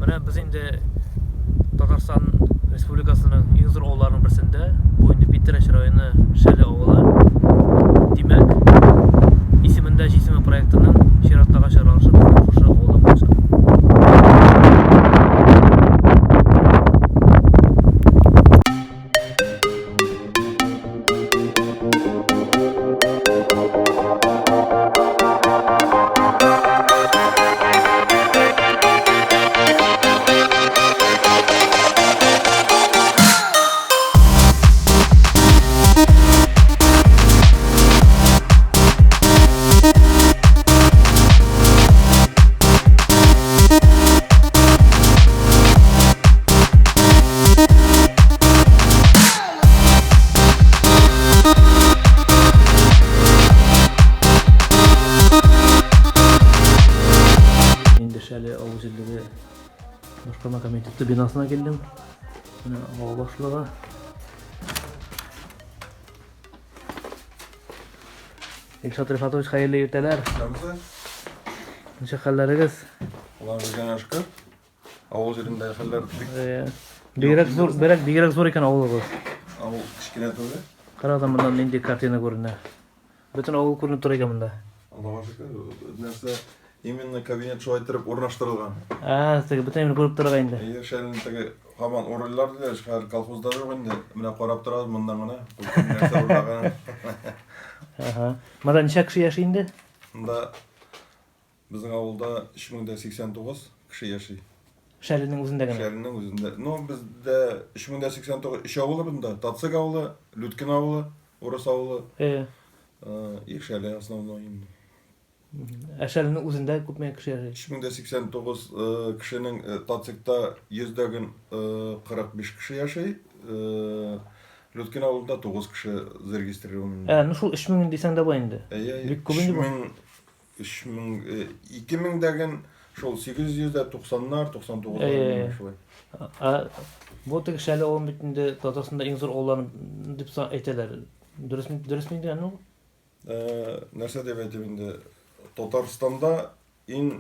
Менә без инде Татарстан Республикасының иң зур авылларының берсендә, бу инде Питрәч районы Шәле авылы. Димәк, исемендә җисеме проектының чираттагы чыгарылышы Хушы авылы булачак. Şöyle avuculuğu Başkanlık Komitesi binasına geldim. Yine hava başlığı. İlşat Rıfatoviç hayırlı erteler. Neçe halleriniz? Ulan bizden şükür. Avul yerinde haller Bigrak zor ekan avulunuz. avul kichkina to'g'ri. Qaradim bundan nendek kartina ko'rinadi. Butun avul ko'rinib tur ekan bunda. Allohga shukr. Narsa именно кабинет shu aytirib o'rnashtirilgan. Siz butun endi ko'rib turgan endi. Yershalining hamon o'rinlar dilar, shahar kolxozda yo'q endi. Mana qarab turamiz bundan mana. Bu narsa o'rnagan. Aha. Mana necha kishi yashaydi? Bunda bizning avulda 3089 kishi yashaydi. Şəhərin özündə gənə. Şəhərin özündə. No bizdə 3089 iş avulu bunda. Tatsık avulu, Lütkin avulu, Oras avulu. Yershali основной. Şəhərin özündə köpmə kişi yaşayır. 3089 kişinin Tatsık'ta 100'den 45 kişi yaşayır. Lütkin avulda 9 kişi zaregistrирован. Şu 3000 desəng də bu indi. 2000'den şol 890'lar 99'lar şolay. Bu tek şəhərli olan bütündə Tatarsında ən zor olan dip aytırlar. Dürüst miydi yani o? Нәрсе деп айтып енді Татарстанда ең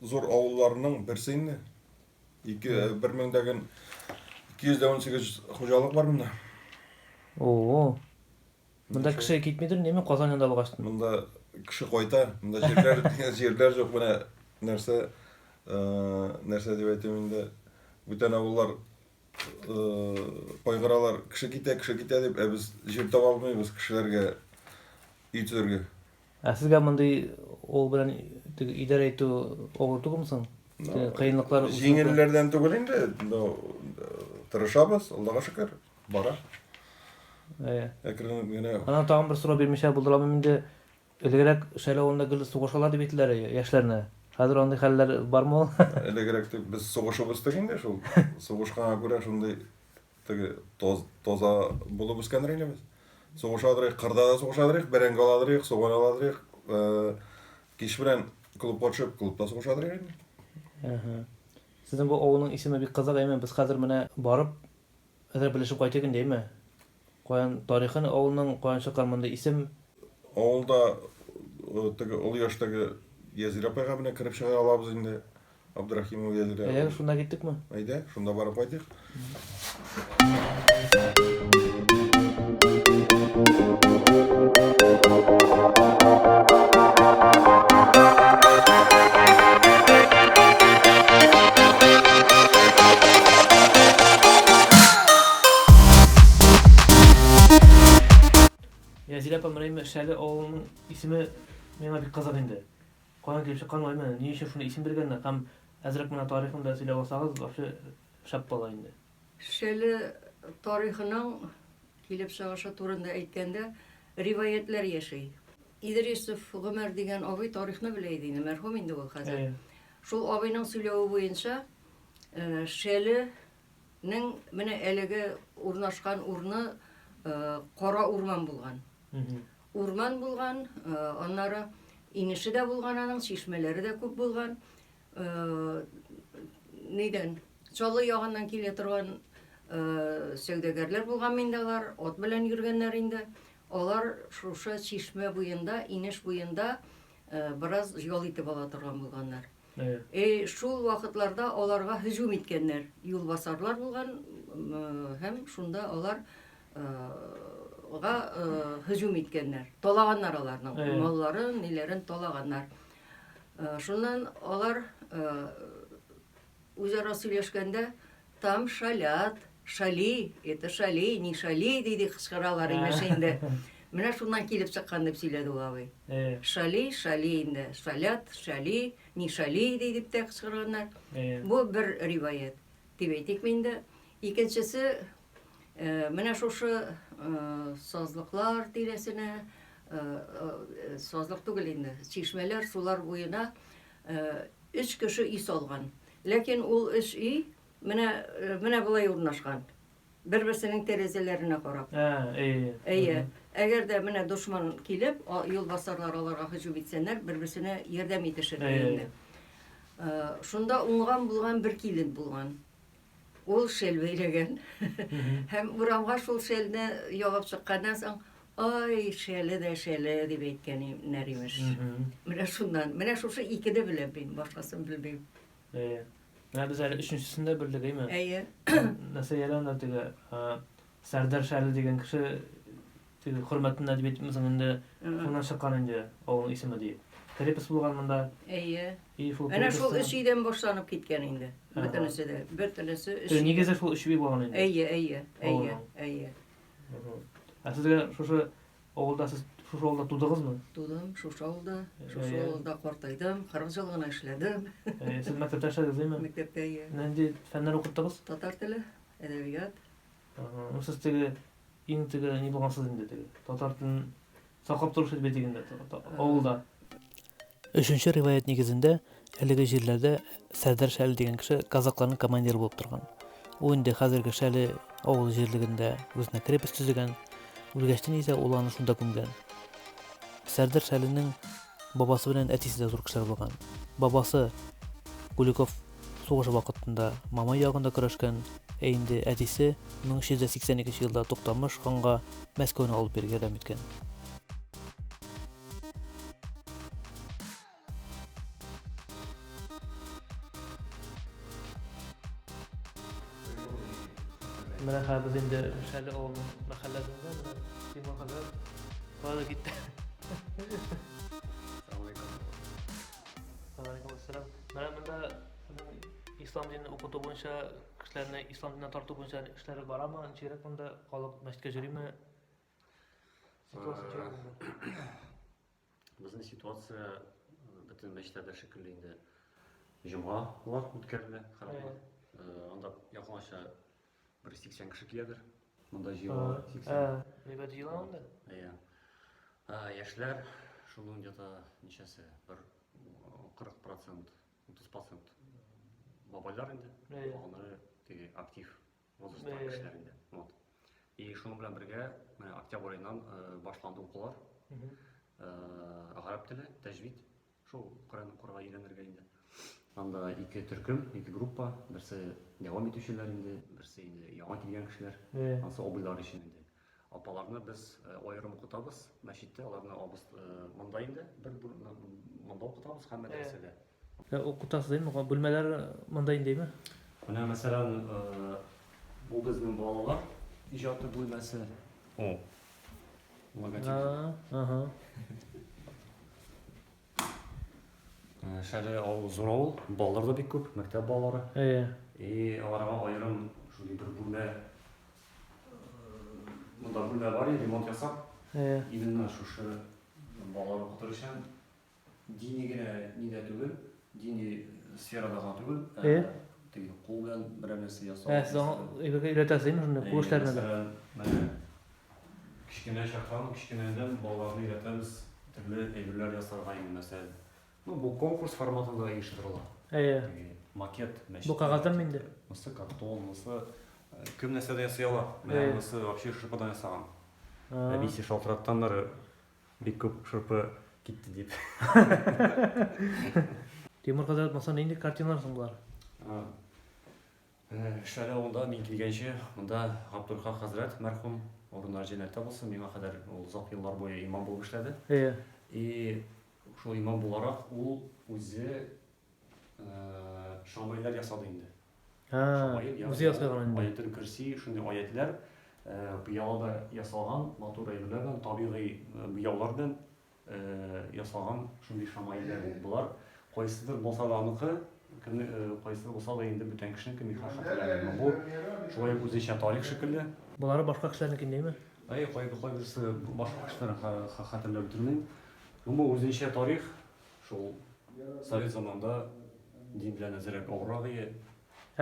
зор ауылларының бірсі енді. 1218 қожалық бар мұнда. Oo. Мұнда кіші кетмейдір, неме Қазанында алғаштың? Мұнда кіші қойта, мұнда жерлер жоқ. Мұна нәрсе деп айтып енді бүтін ауыллар қойғыралар кіші кете деп, біз жер таба алмаймыз кішілерге үй түзерге. Сізге мұндай ол білән идара ету оғырту кімсің? Қиынлықтар... Жеңелдерден түгіл енді, тырышабыз, Аллаға шүкір, бара. Ана тағын бір сұра бермеше бұлдырам емінде ілгерек Шәлі ауылында гүлі соғышалар деп етілер яшыларына. Қазір ондай хәлләр бар ма ол? Ілгерек біз соғышыбыз дегенде, соғышқанға көре шындай тоза болып өскен рейнеміз. Соғышадырық, қырда да соғышадырық, бәренгі аладырық, соған аладырық, кеш бірен клубқа түшіп, клубта соғышадырық. Сіздің бұл ауылының исімі бек қызық әймен, біз қазір міне барып, әзір білішіп қайтеген дей ме? Қоян тарихын ауылының қоян шыққан мұнда исім? Ауылда ұл яштағы Езір апайға міне кіріп шыға алабыз енді. Абдурахимов Езір. Шында кеттік ме? Айда, шында барып қайтық. Езір апа мына Шәлі ауылының исімі меңа бек қызық енді. Қоян келіп шыққан оймен, не үшін шуны исім бергенде, қам әзірек мына тарихында сөйлеп алсаңыз, вообще шап бала енді. Шәлі тарихының келіп шығышы турында әйткәндә риваятлар яшый. Идрисов Гомәр дигән абый тарихны беләйди, мәрхүм инде ул хәзер. Шул абыйның сөйләве буенча Шәленең менә әлеге урнашкан урны Кара урман булган. Урман булган, аннары инеше дә булган, аның чишмәләре дә күп булган. Нидән? Чалы ягыннан килә торган сәүдәгәрләр булган миндалар, от белән йөргәннәр инде. Алар шушы чишмә буенда, инеш буенда бераз ял итеп ала торган булганнар. Шул вакытларда аларга һөҗүм иткәннәр. Юлбасарлар булган һәм шунда алар һөҗүм иткәннәр. Талаганнар аларның малларын, ниләрен талаганнар. Шуннан алар үзара сөйләшкәндә там шалят, шали, это шали, не шали диде кычкыралар имеш инде. Менә шуннан килеп чыккан дип сөйләде ул абый. Шали, шали инде. Шалят, шали, не шали дип тә кычкырганнар. Бу бер риваят. Дип әйтик инде. Икенчесе менә шушы сазлыклар тирәсенә сазлык түгел инде. Чишмәләр, сулар буена 3 кеше үй салган. Ләкин ул 3 үй менә булай урнашкан. Бер-берсенең тәрәзәләренә карап. Әгәр дә менә дошман килеп, юлбасарлар аларга һөҗүм итсәннәр, бер-берсенә ярдәм итешерләр инде. Шунда уңган булган бер килен булган. Ул шәл бәйләгән. Һәм урамга шул шәлне ягып чыкканнан соң, ай, шәле дә шәле дип әйткәннәр имеш. Менә шуннан, менә шушы икене беләм мин, башкасын белмим. Менә без әле өченчесендә берлегеме? Мәсәлән, теге Сәрдар Шәле дигән кеше теге хөрмәтен әдәбиятымызның инде шуннан чыккан инде, ул исеме дип. Крепость булган монда. Менә шул 3 өйдән башланып киткән инде. Бөтенесе дә, бөтенесе 3. Нигезе шул 3 үй булган инде. Сезгә шушы авылда сез шушы авылда тудыгызмы? Тудым, шушы авылда картайдым, 40 ел гына эшләдем. Сез мәктәптә эшләдегезме? Мәктәптә. Нинди фәннәр укыттыгыз? Татар теле, әдәбият. Сез теге иң теге ни булгансыз инде теге. Татар телен саклап торышы дип әйтгәндә авылда. Өченче риваят нигезендә әлеге җирләрдә Сәрдар Шәле дигән кеше казакларның командиры булып торган. Ул инде хәзерге Шәле авыл җирлегендә үзенә крепость төзегән. Үлгәчтән исә ул аны шунда күмгән. Сәрдар Шәленең бабасы белән әтисе дә зур кешеләр булган. Бабасы Куликов сугышы вакытында Мамай ягында көрәшкән, инде әтисе 1382 елда Туктамыш ханга Мәскәүне алып бирергә ярдәм иткән. Менә хәзер инде Шәле авылының мәхәлләсендә менә Тимур хәзрәт бары китте. Ассалам. Менә монда ислам динен укыту буенча кешеләрне ислам диненә тарту буенча эшләре барамы? Ничәрәк монда халык мәчеткә йөриме? Безнең ситуация бөтен мәчетләрдә шикелле инде. Җомгалар үткәрелә, хәрәкәт. Анда якынча 180 кеше киләдер. Монда җыела 80. Нибә җыела анда? Яшьләр шуның где-то ничәсе? 40%, 30% бабайлар инде. Алары теге актив возрасттагы кешеләр инде. Вот. И шуның белән бергә менә октябрь айыннан башланды укулар. Гарәп теле, тәҗвид. Шул Коръәнга өйрәнергә инде. Анда 2 төркем, 2 группа, берсе дәвам итүчеләр инде, берсе инде яңа килгән кешеләр. Ансы абыйлар өчен инде. Апаларны без аерым укытабыз, мәчеттә аларны абыз монда инде, бер монда укытабыз һәм мәдрәсәдә. Укытасыз инде, бүлмәләр монда индеме? Менә мәсәлән, бу безнең балалар иҗаты бүлмәсе. Логотип. Шәле авыл зур авыл, балалар да бик күп, мәктәп балалары. Аларга аерым шундый бер бүлмә. Монда бүлмә бар, ремонт ясап. Именно шушы балалар укытыр өчен дини генә нидә түгел, дини сферада гына түгел. Теге кул белән берәр нәрсә ясау. Өйрәтәсезме шундый кул эшләрне дә? Менә кичкенә чактан, кичкенәдән балаларны өйрәтәбез, төрле әйберләр ясарга инде мәсәлән. Бу конкурс форматында оештырыла. Макет мәчет. Бу кагаздан инде. Мысы картон, мысы кем нәрсәдә ясый ала. Менә мысы вообще шырпыдан ясаган. Әбисе шалтыраттаннары бик күп шырпы китте дип. Тимур хәзрәт масаны инде картиналар сыңлар. Шәле авылда мин килгәнче, монда Габдулхак хәзрәт мәрхүм орыннары җәннәттә булсын, миңа кадәр ул озак еллар буе имам булып эшләде. И шул имам буларак ул үзе Şamaylar yasadı indi. Ha, müziği yasagan indi. Ayetin kürsi, şunday ayetler bıyağda yasalgan, motor eylüllerden, tabii bıyağlardan yasalgan şunday şamaylar bular. Koysidir bolsalarnıkı, koysidir bolsa da indi bütün kişinin kimi hatırlayın. Bu şöyle özünçe tarih şekilde. Bunları başka kişilernikin değil mi? Ay koy birisi başka kişileri hatırlayıp durmayayım. Ama özünçe tarih şu Sovet zamanında din bilen ezerek oğrağı.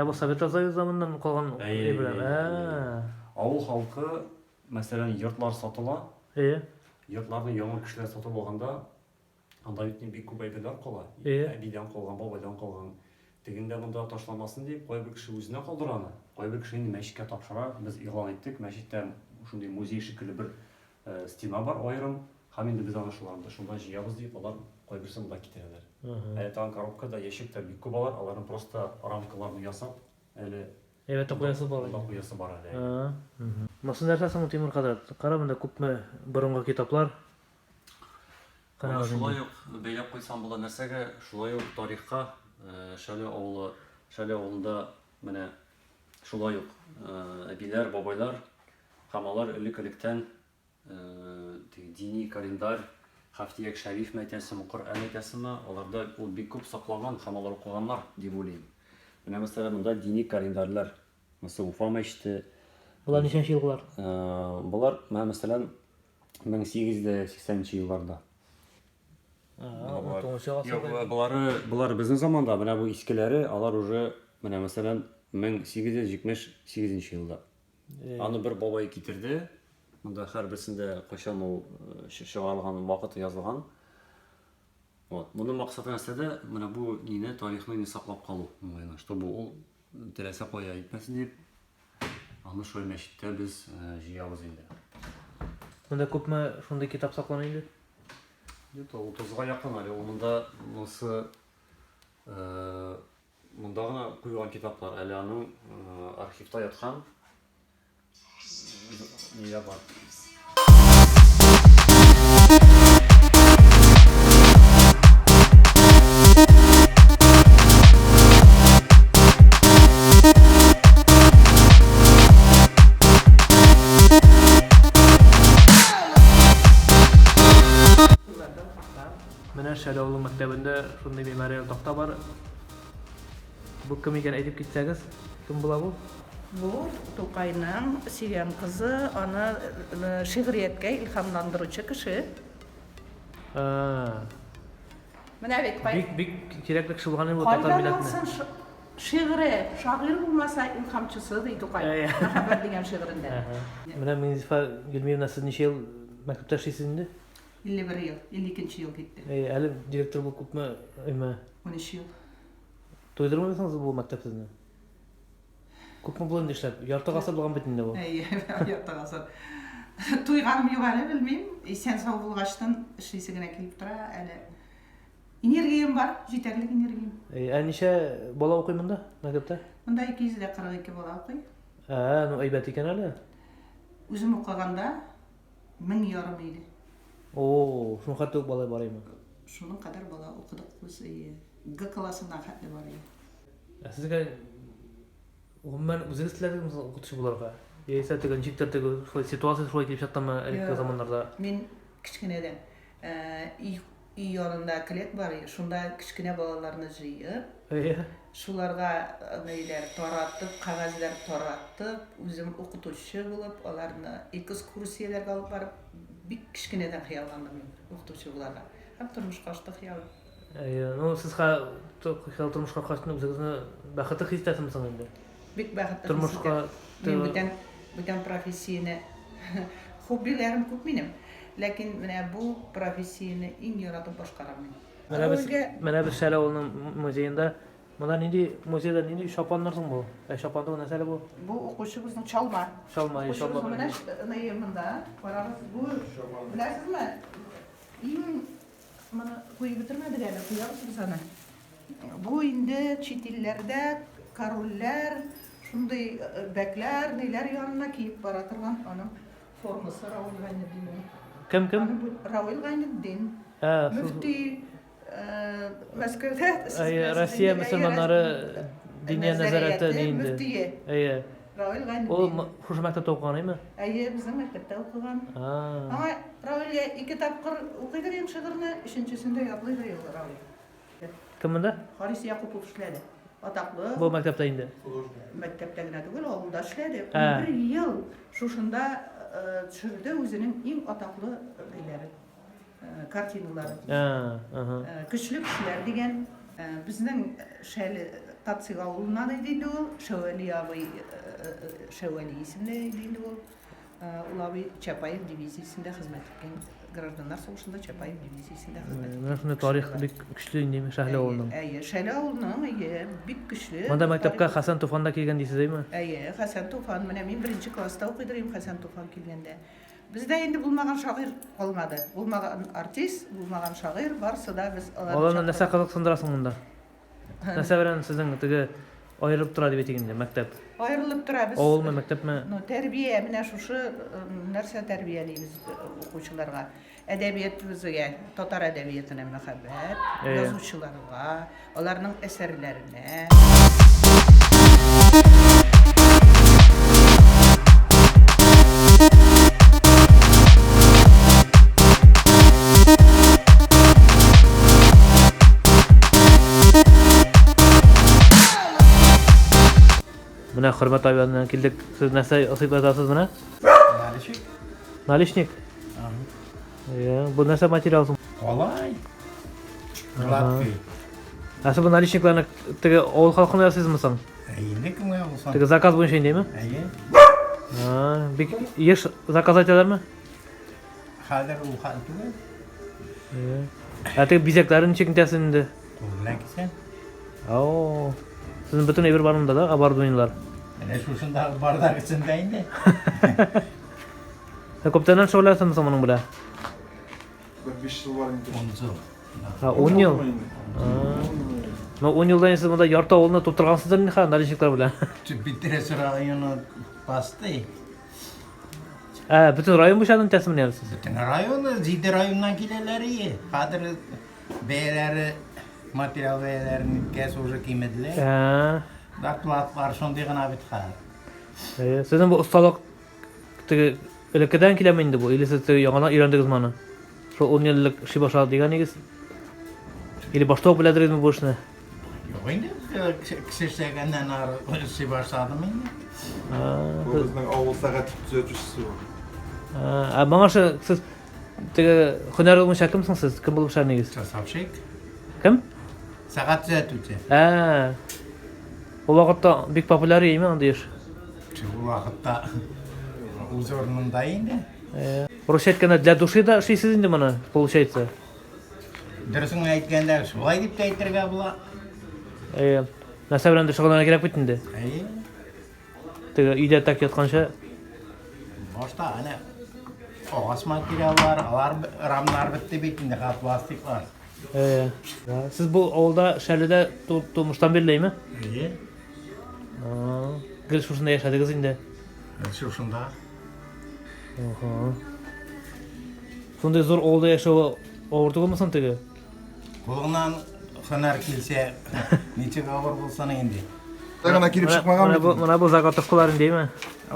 Bu Sovetler Soyuz zamanından kalan Ey. Ha. Avul halkı mesela yurtlar satıla, İyi. yurtlarını yaman kişiler satып alganda anda bittiğin bir kubeybeler kola. Biden kolgan, babadan kolgan. Deginde bunda taşlanmasın deyip koy bir kişi özüne kaldırana. Koy bir kişinin meşike tapşıra biz ilan ettik. Meşikte şunday muzey şekilli bir stima var ayırım. Haminde biz anlaşılandı. Şundan jiyabız deyip onlar koy birisi bunda giderler. Tam korobkada yeşikte bir kubalar, onların prosta ramkalarını yasap, Evet, okuyası var. Okuyası var hele. Nasıl dersen Timur kadar. Karabında küpme burunga kitaplar. Şulay yok, beylep koysam bulan nersege, şulay yok tarihka, Şale oğlunda mene şulay yok. Ebiler, babaylar, hamalar ülük-ülükten dini kalendar, haftiyek şerif metesimi, Kur'an metesimi, onlarda o bir küp saklanan hamalar okuyanlar diye bulayım. Mesela bunda dini kalendarlar, mesela Ufama işte. Bunlar nişan yıllar? Bunlar mesela 1880 yıllarda. Yok, bunlar bizim zamanda, bana bu eskileri, alar уже, mesela 1878 yılda. Anı bir babayı getirdi. Bunda her birisinde koşan o şağalgan vakıtı yazılgan. Bunun maksadı mesela bu yine tarihini saklap kalı. Чтобы o telese koya gitmesin deyip anı şöyle meşitte biz jiyabız indi. Bunda küpme şunday kitap saklanıydı? Yok, 30'a yakın hali. Onun da nasıl bundağına koyulan kitaplar, Ali'nin arşivde yatkan niye var? Mene Şaleoğlu mektebinde şunday memorial takta var. Bu kim ekan aytib ketsangiz? Kim bular bu? Bu To'qayning sevgan qizi, ona shi'riyatga ilhomlantiruvchi kishi. Mana bu Bik kerakli kishi bo'lgan bu tatar millatini. She'ri, shoir bo'lmasa ilhomchisi deydi To'qay. Mahabbat degan she'rida. Mana Minzifa Gulmiyevna siz necha yil maktabda ishlaysiz endi? 51 yil, 52 yil ketdi. Hali direktor bo'lib ko'pmi? 13 yil. To'ydirmaysangiz bu maktab sizni? Ko'pmi bo'ldi ishlab? Yarti asr bo'lgan bit endi bu. Yarti asr. To'yganim yo'q hali bilmayman. Sen sog' bo'lg'achdan ishlaysigina kelib tura, hali energiyam bor, yetarli energiyam. Necha bola o'qiy bunda maktabda? Bunda 242 bola o'qiy. No aybat ekan hali. O'zim o'qiganda 1000 edi. Shuni qadar bola bor ekan. Şunun kadar bola o'qidik biz. G klassidan xatli bor edi. Sizga umuman o'zingiz sizlarga o'qitish bularga. Esa degan jiktardagi situatsiya shunday kelib chiqqanmi ilk zamonlarda? Men kichkinadan uy yonida klet bor edi. Shunda kichkina bolalarni jiyib, shularga neylar taratib, qog'ozlar taratib, o'zim o'qituvchi bo'lib, ularni ekskursiyalarga olib borib, bir kichkinadan xayollandim men o'qituvchi bularga. Ham turmushga chiqdi xayolim. Siz turmushga chiqishni o'zingizni baxtli his etasizmi endi? Bek baxtli. Turmushga budan professiyani hobbilarim ko'p menim. Lekin mana bu professiyani eng yoratib boshqaraman. Mana biz Şaleoğlu'nun muzeyinde bunlar nindi muzeyda nindi şapanlarsın bu. Şapanda bu nasıl bu? Bu o'quvchi bizning chalma. Chalma. Mana nayimda qaramiz bu bilasizmi? Mana qo'yib bitirmadik hali, qo'yamiz sana. Bu endi chet ellarda korollar, shunday baklar, nelar yonina kiyib bora turgan onun formasi Raul G'ayniddin. Kim? Raul G'ayniddin. Müfti Moskvada Rossiya musulmonlari diniy nazorati neydi? Müftiye. Raul Gani. O şu maktabda o'qiganmi? Bizim maktabda o'qigan. Ha. Ama Raul 2 tapqir o'qiydigan shi'rni 3-sinde yodlaydi Raul. Kimda? Haris Yaqubov ishladi. Ataqlı. Bu maktabda indi. Maktabdagina tugul, avulda ishladi. Ha. 11 yil şuşunda tushirdi o'zining eng ataqlı neylari, kartinalari. Ha, aha. Kuchli kishilar degan bizning shayli Tatsiga avulundan deydi u, Şevali isimli deydi u. Ular bir Çapayev diviziyasında hizmet etken, Gражданlar Soğuşu'nda Çapayev diviziyasında hizmet etken. Mana shunday tarix bek kuchli indimi Shahla o'g'lining. Shahla o'g'lining bek kuchli. Manda maktabga Hasan Tufonda kelgan deysizmi? Hasan Tufan, men 1-chi klassda o'qiydirim Hasan Tufan kelganda. Bizda endi bo'lmagan shoir qolmadi. Bo'lmagan artist, bo'lmagan shoir borsa-da biz Olarni nasa qiziqsindirasiz bunda? Nasa bilan sizning tigi ayirib turadi betingizda maktab. Ayrilib turamiz. O'g'ilmi, maktabmi? Tarbiya, mana shu narsa tarbiyalaymiz o'quvchilarga. Adabiyot bizga, tatar adabiyotuna muhabbat, yozuvchilarga, ularning asarlarini. Mana hurmat ayollardan keldik. Siz nasa o'qib yozasiz buni? Nalishik. Nalishnik. Bu narsa material. Kolay. Gladkий. Nasıl bu nalishniklarni tigi o'g'il xalqini yozasizmi sen? Endi kimga bo'lsin? Tigi zakaz bo'yicha indimi? Ha, bek yesh zakaz aytadilarmi? Hozir u xalqi. Tigi bezaklarini chekintasiz endi. Qo'ldan kelsin. Oo. Sizin bütün evir barında da abarduyunlar. Ana shunda bardak ichida endi. Ko'pdan shug'ullanasiz bunun bilan? 5 yıl var indi. 10 yil. Ha, 10 yıl. Ma 10 yıldan siz bunda yarta o'g'ilni to'ptirgansizlar ha, nalishniklar bilan. Bitirish rayoni pastda. Ha, bütün rayon bo'shadimi tasminlayapsiz? Butun rayonni, Ziydi rayondan kelganlari. Hozir beylari material beylarini kes уже kiymediler. Ha. Dartlatlar shunday gina bitgan. Sizin bu ustalık tigi ilkidan kelmaydi bu. Ili siz yangadan öğrendiniz mana. Şu 10 yıllık şey başladı deganingiz. Ili başta biladingizmi bu ishni? Yo'q endi kishi ishlagandan nari ishi boshladim endi. Bu bizning avul sagat tuzatuvchisi bor. Ha, bana şu siz tigi hunar olmuş kimsiz siz? Kim bo'lib ishladingiz? Chasovchik. Kim? Sagat tuzatuvchi. Ha. O vaqtda bek populyar emas unda ish. Bu vaqtda o'z o'rnida endi. Rushetkani для души da ishlaysiz endi mana, получается. Durusini aytganda shulay deb aytirga bo'lar. Narsa bilan shug'ullana kerak bitindi. Tigi uyda tak yotgancha Boshda ana qog'oz materiallar, ramlar bitti bitindi, xat plastiklar. Siz bu ovulda Sharlida turmushdan berilaymi? Gil shunda yashadingiz endi. Shunda. Shunday zo'r ovulda yashab o'rtog'imisan tigi? Qo'lingdan hunar kelsa, necha og'ir bo'lsa endi. Dagana kirib chiqmagan. Mana bu zagotovkalar deymi? O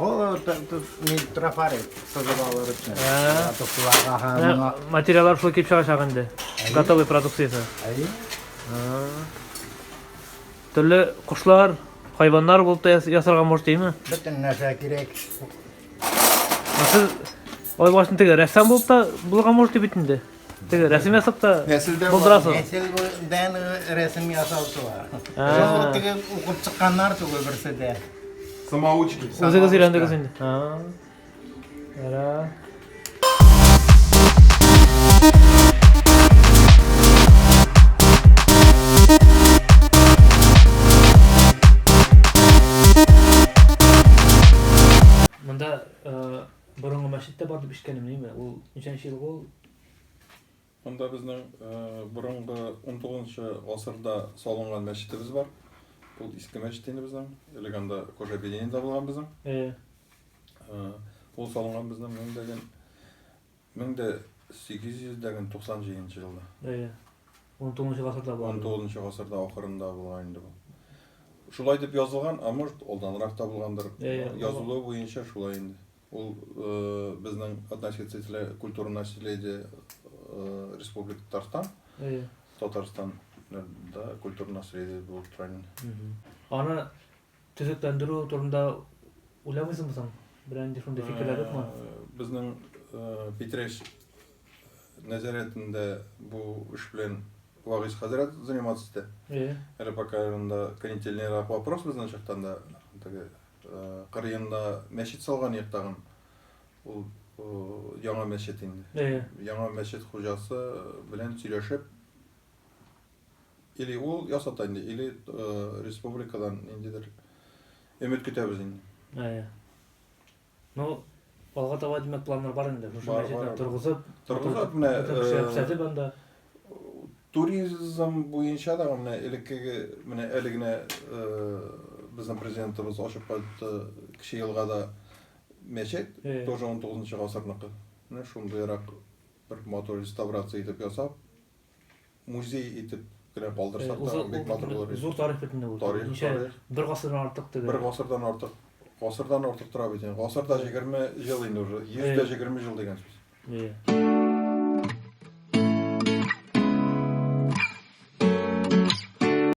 mitrafari sozavalar uchun. Materiallar shu kelib chiqishar endi. Готовый produksiyasi. Turli qushlar, hayvonlar bo'lib yasalgan bo'lish deymi? Butun narsa kerak. Siz oy boshida tigi rassom bo'lib da bo'lgan bo'lish deb bitindi. Tigi rasm yasab da bo'ldirasiz. Nesildan rasm yasovchi bor. Tigi o'qib chiqqanlar tugul birsida. Самоучки. O'zingiz o'rgandingiz endi. Ha. Yara. Bunda burungi masjidda bor deb eshitganim nima? U nechanchi yil bo'ldi? Bunda bizning burungi 19-asrda solingan masjidimiz bor. Bu eski masjid endi bizning. Eleganda Ko'shabedinda bo'lgan bizning. Bu solingan bizning 1890 yilda. 19 гасырда бар. 19 гасырда ахырында булган инде бу. Шулай дип язылган, а может алданрак табылгандыр. Язылу буенча шулай инде. Ул безнең относительно культура наследия Республика Татарстан. Татарстан да культура наследия булып тора инде. Аны төзекләндерү турында уйлабызмы соң? Берәнди шундый фикерләр юкмы? Безнең Питреш нәзәрәтендә бу эш белән Вагыз хәзрәт заниматься итә. Әле пока анда канительный вопрос безнең чактан да кырыенда мәчет салган яктагын. Ул яңа мәчет инде. Яңа мәчет хуҗасы белән сөйләшеп или ул ясата инде, или республикадан индидер өмет көтәбез инде. Ну, алга таба димәк планнар бар инде. Шушы мәчетне торгызып менә туризм буенча да менә элеккеге менә әле генә безнең президентыбыз ачып кайтты кече елгада мәчет, тоже 19 гасырныкы. Менә шундыйрак бер мотор реставрация итеп ясап, музей итеп кенә калдырсак та бик матур булыр. Зур тарих бит инде бу. Ничә бер гасырдан артык диде. Бер гасырдан артык. Гасырдан артык тора бит. Гасырда 20 ел инде уже, 120 ел дигән сүз.